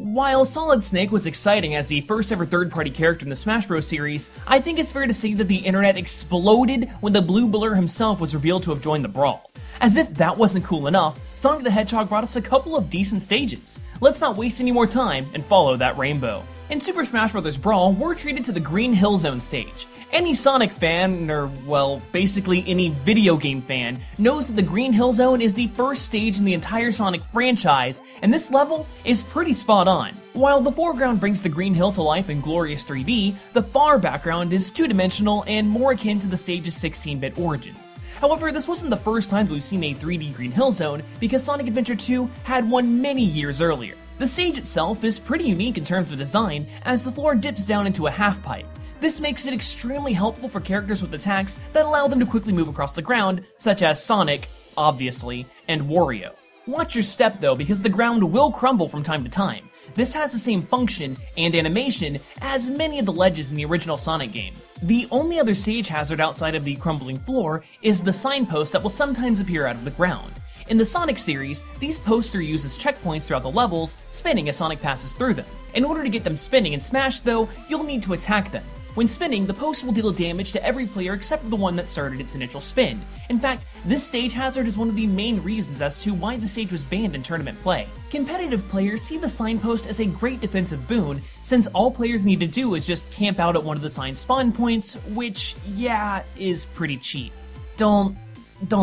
While Solid Snake was exciting as the first ever third-party character in the Smash Bros. Series, I think it's fair to say that the internet exploded when the Blue Blur himself was revealed to have joined the brawl. As if that wasn't cool enough, Sonic the Hedgehog brought us a couple of decent stages. Let's not waste any more time and follow that rainbow. In Super Smash Bros. Brawl, we're treated to the Green Hill Zone stage. Any Sonic fan, or well, basically any video game fan, knows that the Green Hill Zone is the first stage in the entire Sonic franchise, and this level is pretty spot on. While the foreground brings the Green Hill to life in glorious 3D, the far background is two-dimensional and more akin to the stage's 16-bit origins. However, this wasn't the first time that we've seen a 3D Green Hill Zone, because Sonic Adventure 2 had one many years earlier. The stage itself is pretty unique in terms of design, as the floor dips down into a half-pipe. This makes it extremely helpful for characters with attacks that allow them to quickly move across the ground, such as Sonic, obviously, and Wario. Watch your step though, because the ground will crumble from time to time. This has the same function and animation as many of the ledges in the original Sonic game. The only other stage hazard outside of the crumbling floor is the signpost that will sometimes appear out of the ground. In the Sonic series, these posts are used as checkpoints throughout the levels, spinning as Sonic passes through them. In order to get them spinning in Smash though, you'll need to attack them. When spinning, the post will deal damage to every player except for the one that started its initial spin. In fact, this stage hazard is one of the main reasons as to why the stage was banned in tournament play. Competitive players see the signpost as a great defensive boon, since all players need to do is just camp out at one of the sign spawn points, which, yeah, is pretty cheap. Don't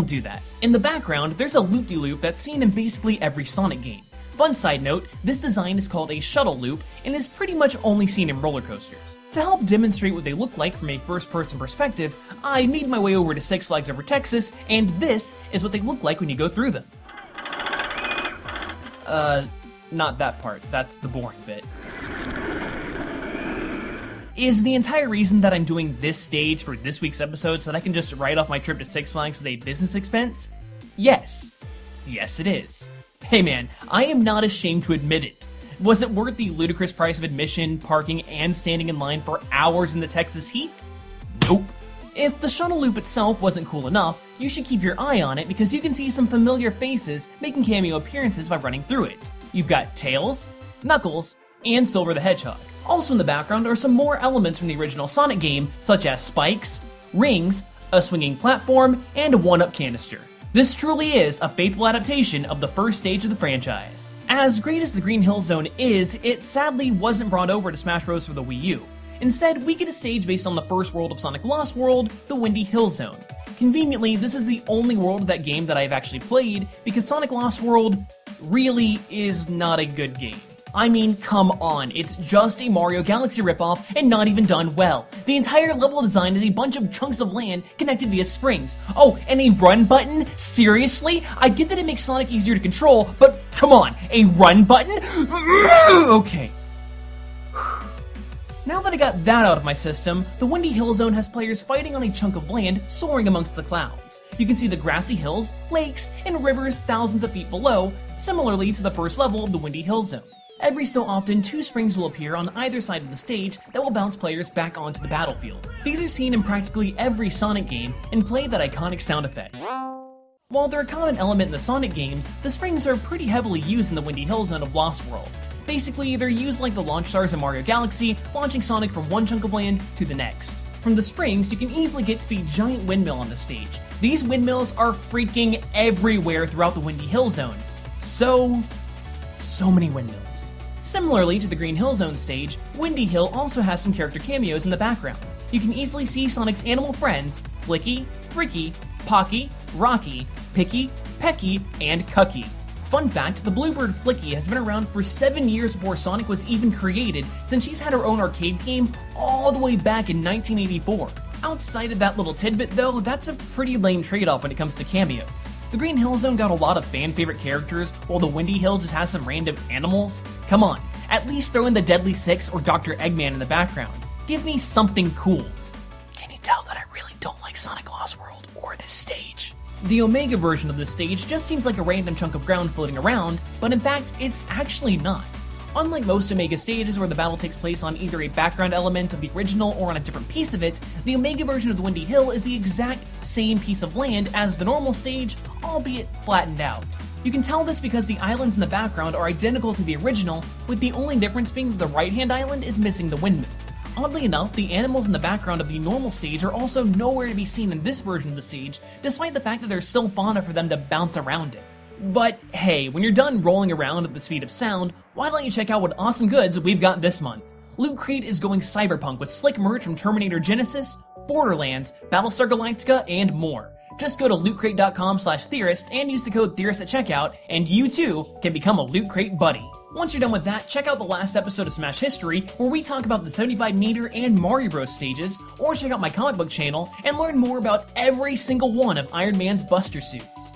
do that. In the background, there's a loop-de-loop that's seen in basically every Sonic game. Fun side note, this design is called a shuttle loop and is pretty much only seen in roller coasters. To help demonstrate what they look like from a first-person perspective, I made my way over to Six Flags Over Texas, and this is what they look like when you go through them. Not that part, that's the boring bit. Is the entire reason that I'm doing this stage for this week's episode so that I can just write off my trip to Six Flags as a business expense? Yes. Yes, it is. Hey man, I am not ashamed to admit it. Was it worth the ludicrous price of admission, parking, and standing in line for hours in the Texas heat? Nope. If the shuttle loop itself wasn't cool enough, you should keep your eye on it because you can see some familiar faces making cameo appearances by running through it. You've got Tails, Knuckles, and Silver the Hedgehog. Also in the background are some more elements from the original Sonic game, such as spikes, rings, a swinging platform, and a one-up canister. This truly is a faithful adaptation of the first stage of the franchise. As great as the Green Hill Zone is, it sadly wasn't brought over to Smash Bros. For the Wii U. Instead, we get a stage based on the first world of Sonic Lost World, the Windy Hill Zone. Conveniently, this is the only world of that game that I've actually played, because Sonic Lost World really is not a good game. I mean, come on, it's just a Mario Galaxy ripoff and not even done well. The entire level design is a bunch of chunks of land connected via springs. Oh, and a run button? Seriously? I get that it makes Sonic easier to control, but come on, a run button? Okay. Now that I got that out of my system, the Windy Hill Zone has players fighting on a chunk of land soaring amongst the clouds. You can see the grassy hills, lakes, and rivers thousands of feet below, similarly to the first level of the Windy Hill Zone. Every so often, two springs will appear on either side of the stage that will bounce players back onto the battlefield. These are seen in practically every Sonic game and play that iconic sound effect. While they're a common element in the Sonic games, the springs are pretty heavily used in the Windy Hill Zone of Lost World. Basically, they're used like the launch stars in Mario Galaxy, launching Sonic from one chunk of land to the next. From the springs, you can easily get to the giant windmill on the stage. These windmills are freaking everywhere throughout the Windy Hill Zone. So many windmills. Similarly to the Green Hill Zone stage, Windy Hill also has some character cameos in the background. You can easily see Sonic's animal friends, Flicky, Fricky, Pocky, Rocky, Picky, Pecky, and Cucky. Fun fact, the Bluebird Flicky has been around for 7 years before Sonic was even created, since she's had her own arcade game all the way back in 1984. Outside of that little tidbit though, that's a pretty lame trade-off when it comes to cameos. The Green Hill Zone got a lot of fan-favorite characters, while the Windy Hill just has some random animals. Come on, at least throw in the Deadly Six or Dr. Eggman in the background. Give me something cool. Can you tell that I really don't like Sonic Lost World or this stage? The Omega version of this stage just seems like a random chunk of ground floating around, but in fact, it's actually not. Unlike most Omega stages where the battle takes place on either a background element of the original or on a different piece of it, the Omega version of the Windy Hill is the exact same piece of land as the normal stage, albeit flattened out. You can tell this because the islands in the background are identical to the original, with the only difference being that the right-hand island is missing the windmill. Oddly enough, the animals in the background of the normal stage are also nowhere to be seen in this version of the stage, despite the fact that there's still fauna for them to bounce around it. But hey, when you're done rolling around at the speed of sound, why don't you check out what awesome goods we've got this month? Loot Crate is going cyberpunk with slick merch from Terminator Genesis, Borderlands, Battlestar Galactica, and more. Just go to lootcrate.com/theorist and use the code theorist at checkout, and you too can become a Loot Crate buddy. Once you're done with that, check out the last episode of Smash History, where we talk about the 75-meter and Mario Bros. Stages, or check out my comic book channel and learn more about every single one of Iron Man's Buster suits.